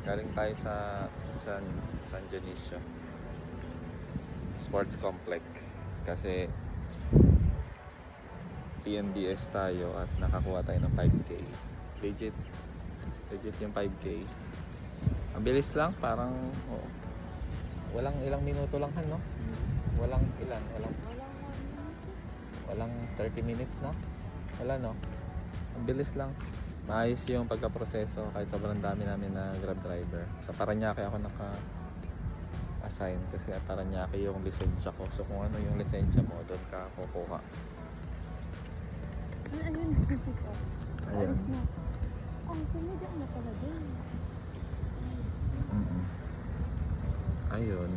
galing tayo sa San Dionisio Sports Complex kasi TNBS tayo at nakakuha tayo ng 5K. Legit yung 5K. Ang bilis lang, parang walang ilang minuto lang no? Walang 30 minutes na. Wala no? Ang bilis lang. Maayos yung pagka-proseso kahit sobrang dami namin na Grab driver. Sa Paranaque ako naka-assign kasi Paranaque yung lisensya ko. So kung ano yung lisensya mo, doon ka kukuha. Ayun. Sumida na pala din. Ayun.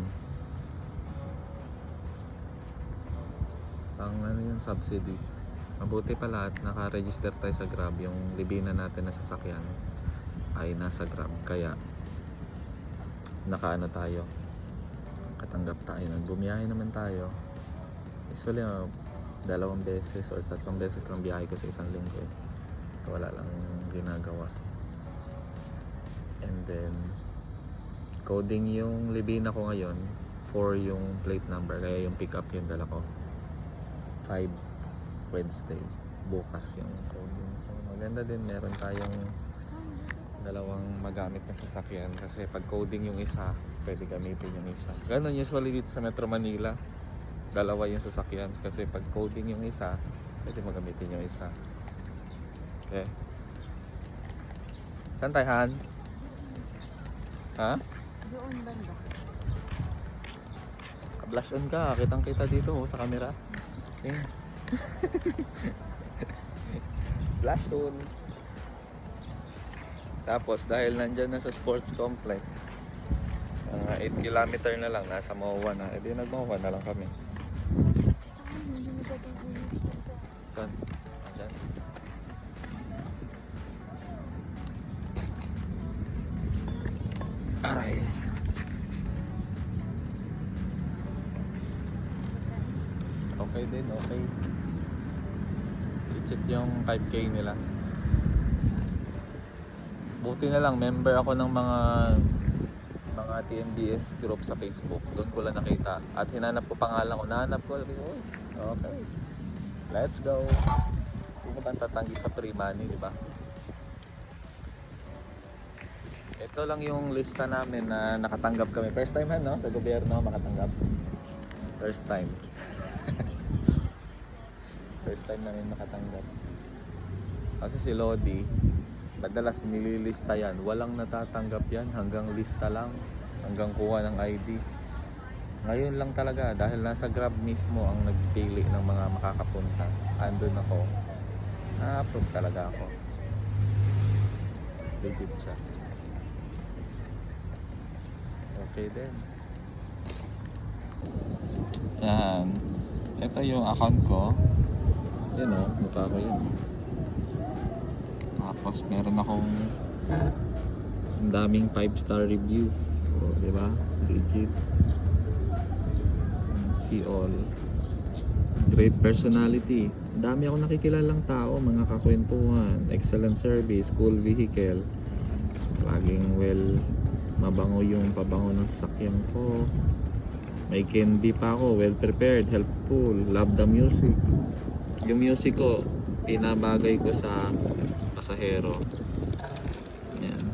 Pang ano yung subsidy. Mabuti pala at naka-register tayo sa Grab. Yung libinan natin na sasakyan ay nasa Grab. Kaya nakaano tayo. Katanggap tayo. Nagbumiyahe naman tayo. Usually 2 beses or 3 beses lang biyahe ko sa isang linggo eh. Wala lang ginagawa. And then coding yung libina ko ngayon for yung plate number. Kaya yung pick up yung dala ko 5 Wednesday. Bukas yung coding. So maganda din, meron tayong 2 magamit na sasakyan. Kasi pag coding yung isa, pwede gamitin yung isa. Ganun usually dito sa Metro Manila, 2 yung sasakyan. Kasi pag coding yung isa, pwede magamitin yung isa. Okay. Saan tayo, Han? Ha? Doon banda. Blush on ka, kitang kita dito sa camera. Okay. Blush on. Tapos dahil nandyan na sa sports complex, 8 kilometer na lang, nasa Mawa na. Edi nag-Mawa na lang kami. Saan? Andyan. Aray. Okay din, okay. Legit yung 5K nila. Buti na lang, member ako ng mga TNBS group sa Facebook. Doon ko lang nakita. At hinanap ko pangalan ko. Nahanap ko. Okay. Let's go. Hindi mo bang tatanggi sa free money, di ba? Ito lang yung lista namin na nakatanggap kami. First time no? Sa gobyerno makatanggap. First time. First time namin makatanggap. Kasi si Lodi, madalas nililista yan. Walang natatanggap yan. Hanggang lista lang. Hanggang kuha ng ID. Ngayon lang talaga. Dahil nasa Grab mismo ang nagpili ng mga makakapunta. Andun ako. Na-approve talaga ako. Legit siya. Okay din. Yan. Ito yung account ko. Yan o, mukha ko yun. Tapos meron akong ang daming 5-star review. O, diba? Legit. See all. Great personality. Dami akong nakikilalang tao, mga kakwentuhan. Excellent service, cool vehicle. Laging mabango yung pabango ng sasakyan ko. May candy pa ako, well prepared, helpful, love the music. Yung music ko, pinabagay ko sa pasahero. Yan.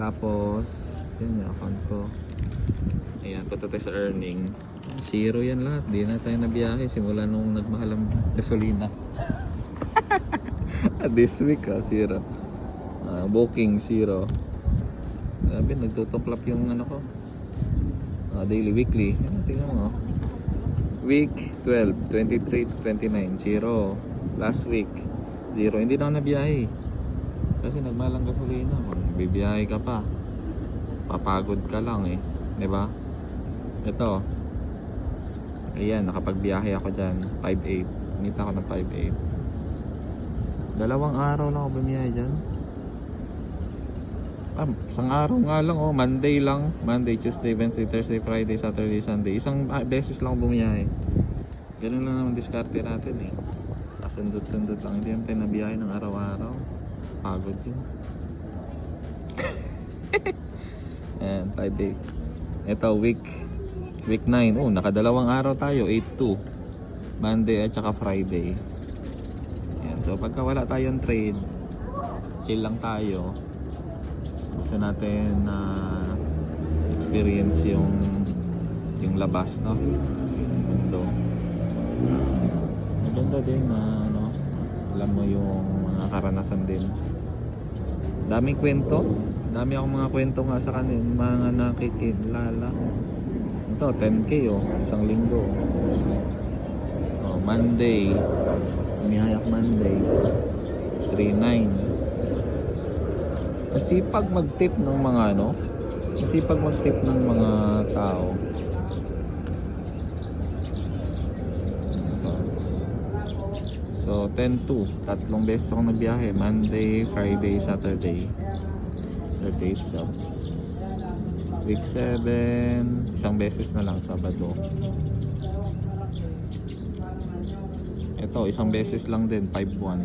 Tapos, yun yung account ko. Ayan, punta tayo sa earning. 0 yan lahat, di na tayo nabiyahe simula nung nagmahal ang gasolina. This week 0. Booking 0. Sabi, nagtutuklap yung ano ko. Daily, weekly. Tingnan mo. Week 12, 23 to 29, 0. Last week, 0. Hindi na ako nabiyahe. Kasi nagmalang gasolina. Kung bibiyahe ka pa, papagod ka lang eh. Diba? Ito. Ayan, nakapagbiyahe ako dyan. 5.8. Nita ako ng 5.8. 2 araw lang ako bumiyahe dyan. Isang araw nga lang, Monday lang. Monday, Tuesday, Wednesday, Thursday, Friday, Saturday, Sunday. Isang beses lang bumiyahe. Ganun lang naman diskarte natin eh. Pasundot-sundot lang. Hindi naman tayo nabiyahe ng araw-araw. Pagod yun. Ayan, 5 day. Ito, week 9. Oh, nakadalawang araw tayo. 8-2. Monday at saka Friday. Ayan, so pagka wala tayong trade, chill lang tayo. Gusto natin na experience yung labas, no? Mundo. Maganda din na ano, alam mo yung mga karanasan din. Daming kwento. Dami akong mga kwento nga sa kanila, mga nakikilala. Ito, 10K oh, isang linggo. Oh, Monday. Umihayak Monday. 3-9. Masipag mag-tip ng mga ano, masipag mag-tip ng mga tao. So 10-2, tatlong beses ako nagbiyahe, Monday, Friday, Saturday. 38 jobs. Week 7, isang beses na lang, Sabado. Ito, isang beses lang din, 5-1.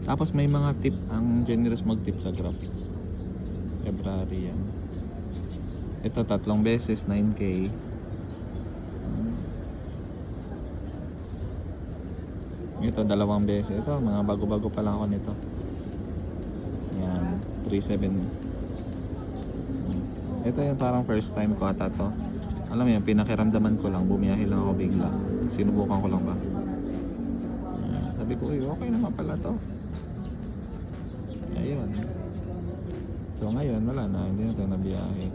Tapos may mga tip, ang generous mag-tip sa Grab. February yan. Ito, tatlong beses, 9K. Ito, dalawang beses. Ito, mga bago-bago pa lang ako nito. Yan, 3-7. Ito yung parang first time ko ata to. Alam mo yan, pinakiramdaman ko lang. Bumiyahe lang ako bigla. Sinubukan ko lang ba. Yan. Sabi ko, okay naman pala to. Ayun. So ngayon, wala na. Hindi na tayo nabiyahe.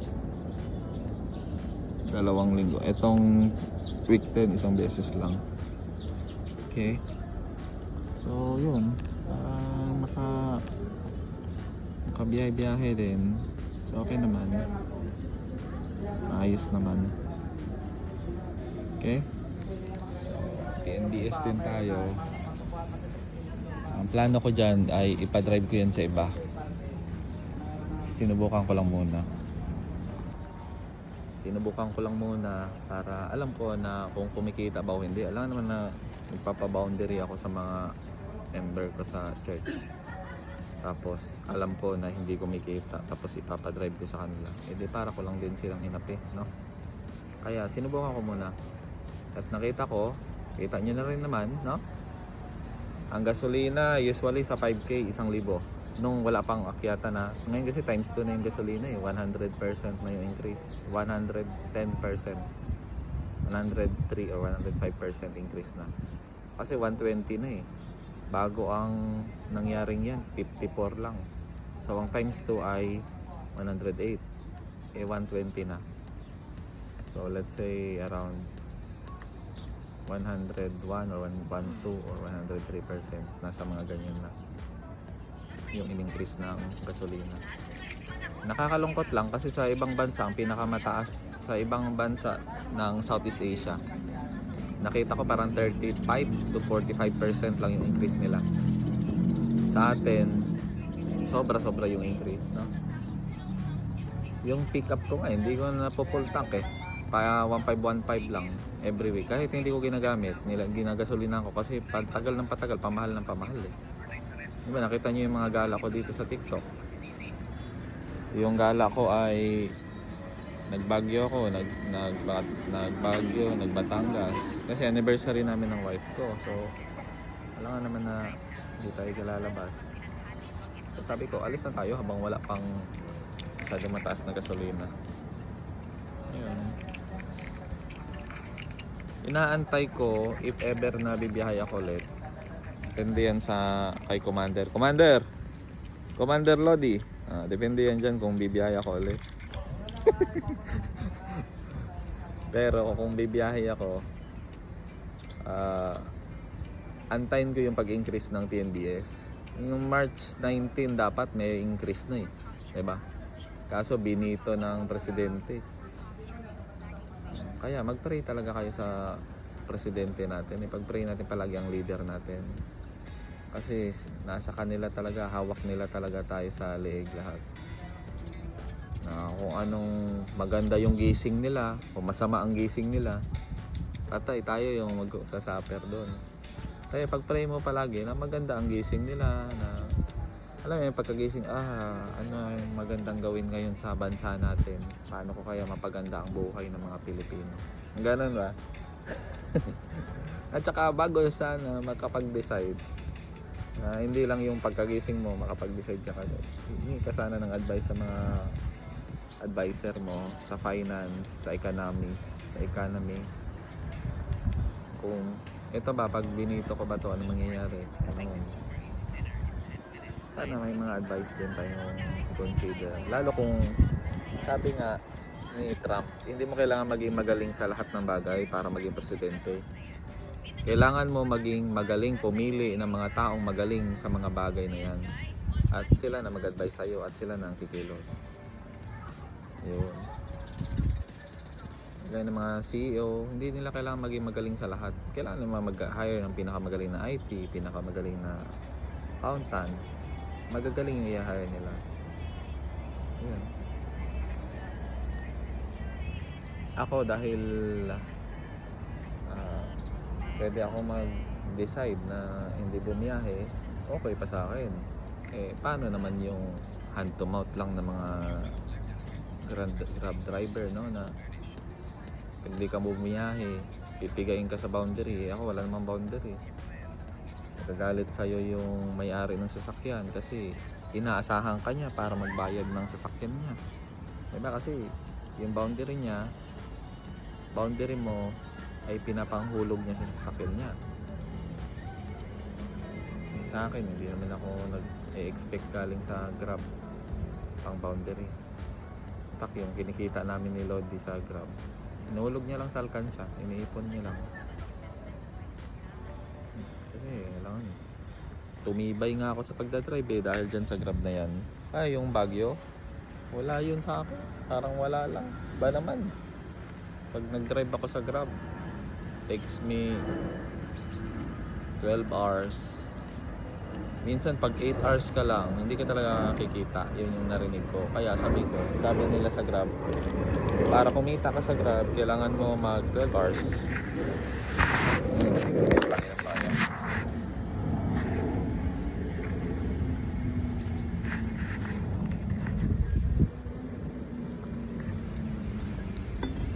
2 linggo. Itong week 10, isang beses lang. Okay. So yun, makabiyahe-biyahe din. So okay naman. Ayos naman. Okay. So PNBS din tayo. Ang plano ko dyan ay ipadrive ko yan sa iba. Sinubukan ko lang muna para alam ko na kung kumikita ba o hindi. Alam naman na nagpapa-boundary ako sa mga member ko sa church. Tapos alam ko na hindi kumikita, tapos ipapadrive ko sa kanila. Eh di para ko lang din silang inapi, no? Kaya sinubukan ko muna. At nakita ko, kita nyo na rin naman, no? Ang gasolina usually sa 5K, 1,000. Nung wala pang akyata na. Ngayon kasi times 2 na yung gasolina eh. 100% na yung increase. 110%. 103 or 105% increase na. Kasi 120 na eh. Bago ang nangyaring yan, 54 lang. So ang times 2 ay 108. Eh 120 na. So let's say around 101 or 112 or 103%. Nasa mga ganyan na yung in-increase ng gasolina. Nakakalungkot lang kasi sa ibang bansa, ang pinakamataas sa ibang bansa ng Southeast Asia, nakita ko parang 35 to 45% lang yung increase nila. Sa atin, sobra-sobra yung increase, no? Yung pick up ko nga, hindi ko na po-full tank eh. Pa 1515 lang every week. Kahit hindi ko ginagamit, ginagasolina ko kasi patagal ng patagal, pamahal ng pamahal eh. Diba, nakita nyo yung mga gala ko dito sa TikTok. Yung gala ko ay nagbagyo ako, nagbagyo, nagbatangas. Kasi anniversary namin ng wife ko. So, wala nga naman na hindi tayo lalabas. So, sabi ko, alis na tayo habang wala pang masyadong mataas na gasolina. Ayun. Inaantay ko if ever na bibiyahe ako ulit. Depende yan sa kay Commander. Commander Lodi. Depende yan dyan kung bibiyahe ako ulit. Pero kung bibiyahe ako, antayin ko yung pag-increase ng TNBS. Yung March 19 dapat may increase na eh. Diba? Kaso binito ng presidente. Kaya mag-pray talaga kayo sa presidente natin. Ipag-pray natin palagi ang leader natin. Kasi nasa kanila talaga, hawak nila talaga tayo sa leeg lahat. Na kung anong maganda yung gising nila, kung masama ang gising nila, patay tayo yung mag-sasuffer doon. Kaya pag-pray mo palagi na maganda ang gising nila, na alam mo yung pagkagising, ano yung magandang gawin ngayon sa bansa natin? Paano ko kaya mapaganda ang buhay ng mga Pilipino? Ganun ba? At saka bago sana makapag-decide, hindi lang yung pagkagising mo, makapag-decide ka kagad. Hingi ka sana ng advice sa mga advisor mo sa finance, sa economy, kung ito ba, pag binito ko ba to, ano mangyayari? Sana may mga advice din tayong consider. Lalo kung sabi nga ni Trump, hindi mo kailangan maging magaling sa lahat ng bagay para maging presidente. Kailangan mo maging magaling pumili ng mga taong magaling sa mga bagay na yan. At sila na mag-advise sa'yo at sila na ang kikilos. Yun. Gaya ng mga CEO, hindi nila kailangan maging magaling sa lahat. Kailangan nila mag-hire ng pinakamagaling na IT, pinakamagaling na accountant. Magagaling yung i-hire nila. Yun. Ako dahil pwede ako mag-decide na hindi bumiyahe, okay pa sa akin. Paano naman yung hand to mouth lang ng mga grab driver, no, na pag di ka bumiyahe, pipigayin ka sa boundary. Ako wala namang boundary. Nagagalit sa'yo yung may-ari ng sasakyan kasi inaasahan ka niya para magbayad ng sasakyan niya. Diba? Kasi yung boundary niya, boundary mo ay pinapanghulog niya sa sasakyan niya. Sa akin, hindi naman ako nag-expect galing sa Grab pang boundary. Tak yung kinikita namin ni Lodi sa Grab, inuhulog niya lang sa alkansya, iniipon niya lang. Kasi alam mo, tumibay nga ako sa pagdadrive dahil dyan sa Grab na yan. Yung Baguio, wala yun sa akin, parang wala lang. Ba naman, pag nag-drive ako sa Grab, takes me 12 hours. Minsan pag 8 hours ka lang, hindi ka talaga kikita. Yun yung narinig ko. Kaya sabi nila sa Grab, para kumita ka sa Grab, kailangan mo mag 12 hours.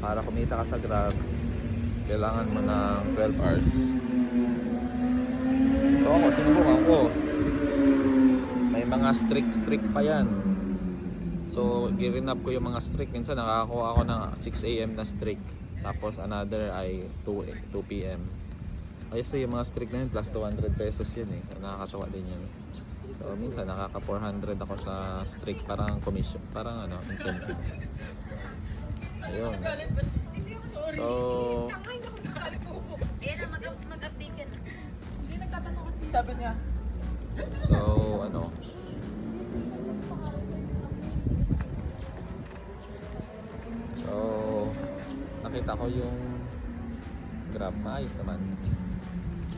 Para kumita ka sa Grab, kailangan mo ng 12 hours. So ako, sinubukan ko. May mga strict pa yan. So given up ko yung mga strict. Minsan nakakakuha ako ng 6 AM na strict, tapos another ay 2 PM. Kasi yung mga strict na yun plus 200 pesos yun nakakatawa din yun. So minsan nakaka 400 ako sa strict, parang commission, parang incentive. Ayun. So Ayan na, mag-update ka na. Hindi nagtatanong kasi. Sabi niya. So nakita ko yung Grab, maayos naman.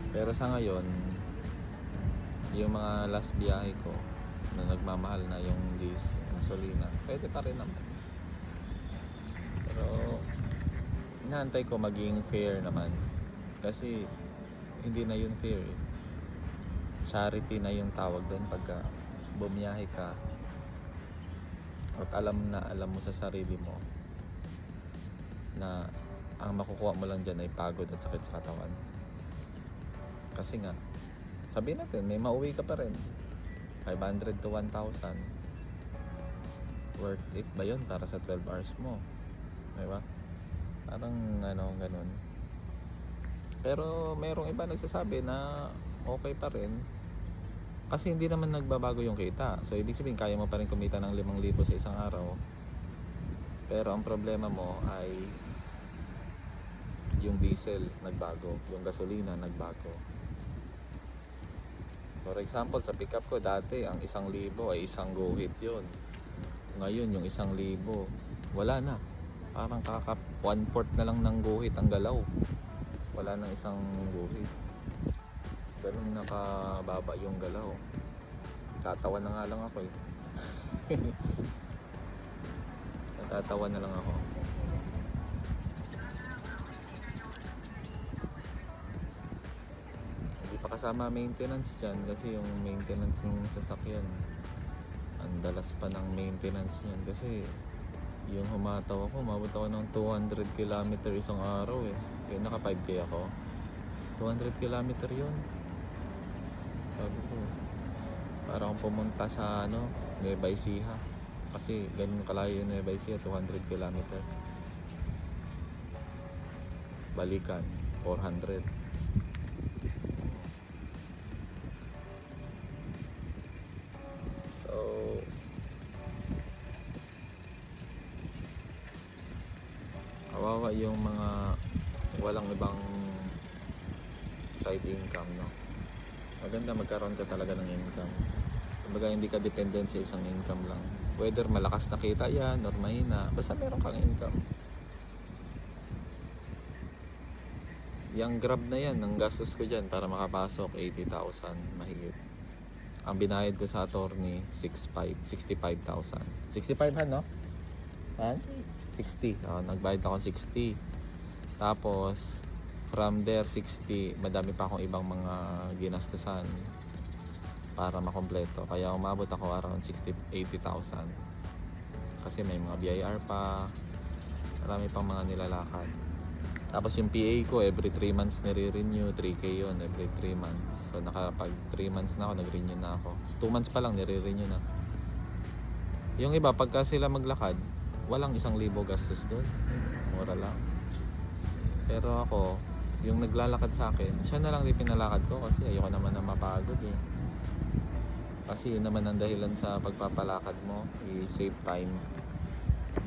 Pero sa ngayon, yung mga last biyahe ko na nagmamahal na yung gasolina, pwede pa rin naman. Pero inaantay ko maging fair naman, kasi hindi na yun fair. Charity na yung tawag doon pagka bumiyahe ka at alam mo sa sarili mo na ang makukuha mo lang dyan ay pagod at sakit sa katawan. Kasi nga, sabihin natin, may mauwi ka pa rin 500 to 1,000. Worth it ba yun para sa 12 hours mo? Diba? Parang ganun. Pero merong iba nagsasabi na okay pa rin, kasi hindi naman nagbabago yung kita. So ibig sabihin, kaya mo pa rin kumita ng 5,000 sa isang araw. Pero ang problema mo ay yung diesel nagbago, yung gasolina nagbago. For example, sa pickup ko dati, ang 1,000 ay isang go-hit yun. Ngayon yung 1,000 wala na. Parang 1/4 na lang ng go-hit ang galaw. Wala nang isang go-hit. Ganun nakababa yung galaw. Tatawa na nga lang ako Natatawa na lang ako. Hindi Hindi pa kasama maintenance dyan kasi yung maintenance ng sasakyan ang dalas pa ng maintenance niyan kasi yung humataw ako, umabot ako ng 200 km isang araw eh. Yung naka 5K ako, 200 km yun. Sabi ko, para akong pumunta sa Nueva Ecija. Kasi ganun kalayo yung Nueva Ecija, 200 km. Balikan, 400. So, kawawa yung mga walang ibang side income, no? Maganda magkaroon ka talaga ng income. Kumbaga hindi ka dependent sa isang income lang. Whether malakas na kita yan or mahina, basta meron kang income. Yung Grab na yan, ang gastos ko dyan para makapasok 80,000 mahigit. Ang binayad ko sa attorney 65,000. 65 no? Ha? 60. Nagbayad ako 60. Tapos from there 60, madami pa akong ibang mga ginastusan para makompleto. Kaya umabot ako around 80,000. Kasi may mga BIR pa, marami pang mga nilalakad. Tapos yung PA ko every 3 months nire-renew, 3K yun every 3 months. So nakapag 3 months na ako, nag-renew na ako. 2 months pa lang nire-renew na. Yung iba pagka sila maglakad, walang 1,000 gastos doon. Mura lang. Pero ako, yung naglalakad sa akin, siya na lang din pinalakad ko kasi ayoko naman na mapagod eh. Kasi yun naman ang dahilan sa pagpapalakad mo, i-save time.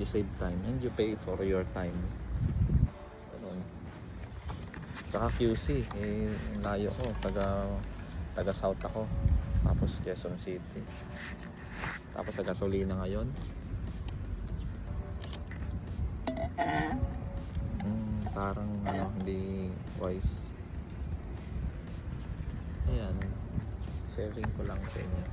You save time and you pay for your time. Saka QC, layo ko, taga South ako. Tapos Quezon City. Tapos sa gasolina ngayon. Parang hindi wise. Ayan, sharing ko lang sa inyo.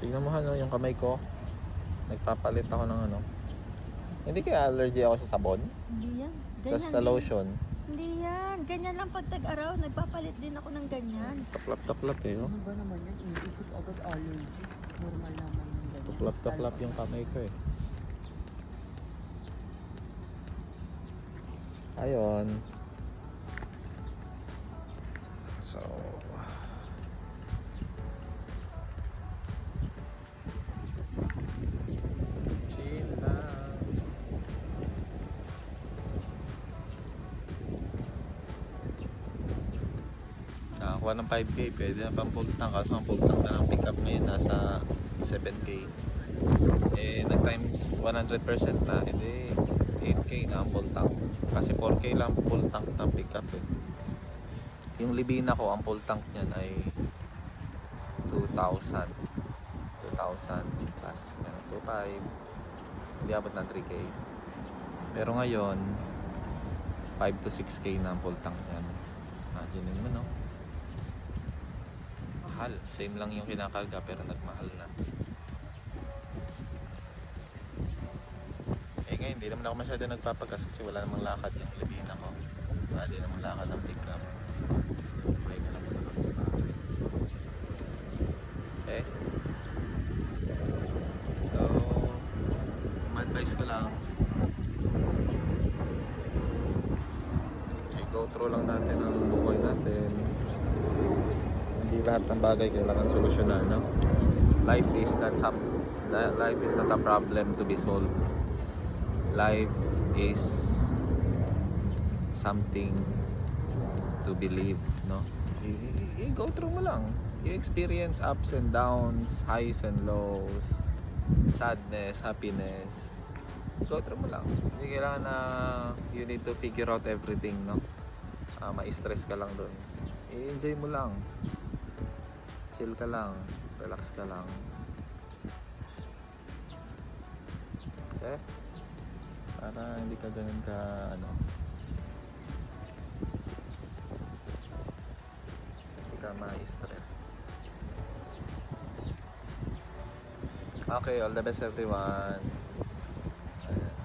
Tingnan mo yung kamay ko. Nagpapalit ako ng Hindi kaya allergy ako sa sabon? Hindi yan. Sa lotion. Hindi yan. Ganyan lang pag tag-araw. Nagpapalit din ako ng ganyan. Taklap-taklap no? Ano ba naman yan? Iniisip agad allergy. Normal naman yung ganyan. Taklap-taklap yung kamay ko eh. Ayun. So, chill lang. Nakakuha ng 5K, pwede na pang full tank. Kaso ang full tank na ng pick up ngayon nasa 7K. Nag times 100% na, edi 8K na ang full tank. Kasi 4K lang full tank ng pick up eh. Yung Libina ko, ang full tank niyan ay 2,000 plus 2,500. Hindi abot ng 3K. Pero ngayon 5 to 6K na ang full tank niyan. Imagine mo no, mahal. Same lang yung kinakarga pero nagmahal na. Ngayon hindi naman ako masyado nagpapagas kasi wala namang lakad yung Libina ko. Wala din namang lakad ng pick up. Okay na lang muna. Okay. So, ma-advise ko lang, i-go through lang natin ang buhay natin. Hindi lahat ng bagay kailangan solusyonan, no? Life is not a problem to be solved. Life is something to believe, no? I-go through mo lang. I-experience ups and downs, highs and lows, sadness, happiness. Go through mo lang. Hindi kailangan na you need to figure out everything, no? Ma-stress ka lang doon. I-enjoy mo lang. Chill ka lang. Relax ka lang. Okay? Para hindi ka ganun ka hindi ka ma-stress. Okay, all the best everyone. Ayan.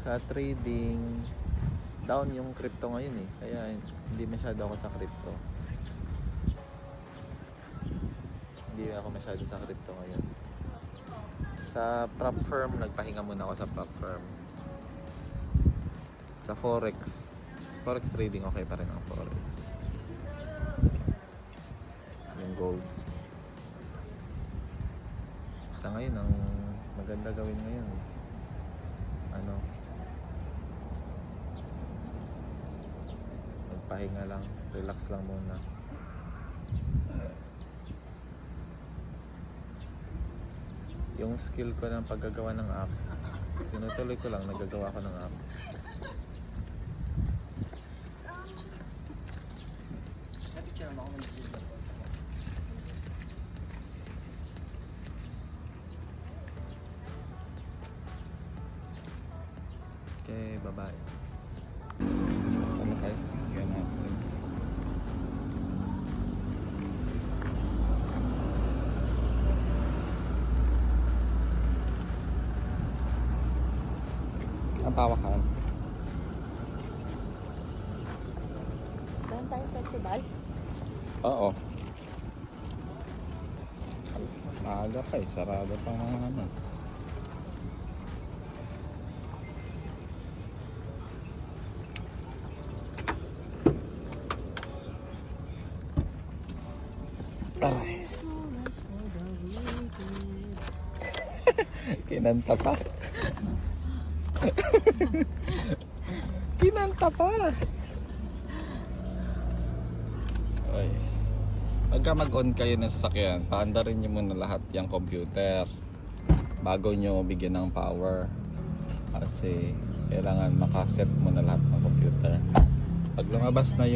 Sa trading, down yung crypto ngayon eh. Kaya hindi masyado ako sa crypto. Hindi ako masyado sa crypto ngayon. Sa prop firm, nagpahinga muna ako sa prop firm. Sa forex trading, okay pa rin ang forex. Yung gold. Sa ngayon, ang maganda gawin ngayon, magpahinga lang, relax lang muna. Yung skill ko ng paggagawa ng app, tinutuloy ko lang, nagagawa ko ng app. Napicture mo ako ng video. Okay, bye-bye. Ano guys, sasakyan natin. Ang tawakan. Saan tayo festival? Oo. Maaga pa eh, sarado pa mga ano. Ay. Kinanta pa. Kinanta pa. Ay. Pagka mag-on kayo ng sasakyan, paandarin nyo muna lahat yung computer bago nyo bigyan ng power. Kasi kailangan makaset muna lahat ng computer. Pag lumabas na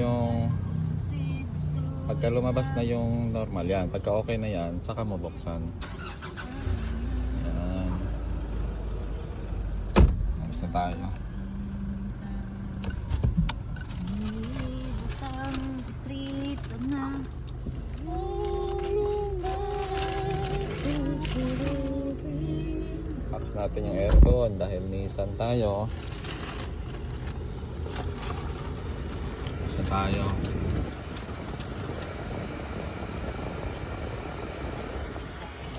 yung normal yan, pagka okay na yan, saka mo buksan. Yan. Tapos na tayo. Street na. Box natin yung aircon dahil Nissan tayo. Tapos na tayo.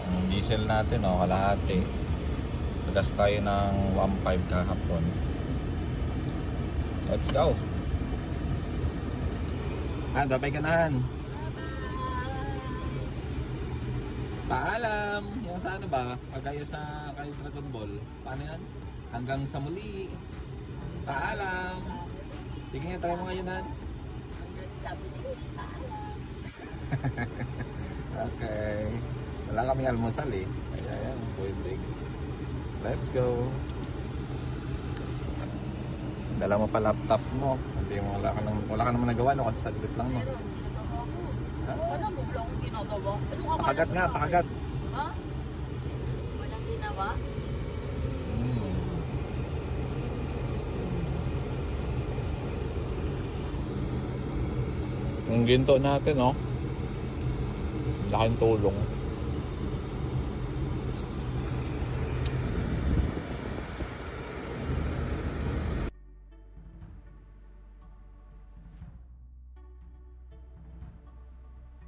Ang diesel natin, kalahati. Nagas tayo ng 1.5 kahapon. Let's go! Gabay ka na, Han. Paalam! Yung sa ano ba? Pagkaya sa kay Dragon Ball. Paano yan? Hanggang sa muli. Paalam! Sige nga, try mo ngayon, Han. Hanggang sa muli. Okay. Wala kaming almusal eh. Kaya yan, boiled egg. Let's go. Dala mo pa laptop mo. Hindi mo wala ka naman nagawa no kasi saglit lang mo. Wala mo lang akong ginagawa. Pakagat nga, pakagat. Ha? Walang ginawa? Yung ginto natin, laking tulong.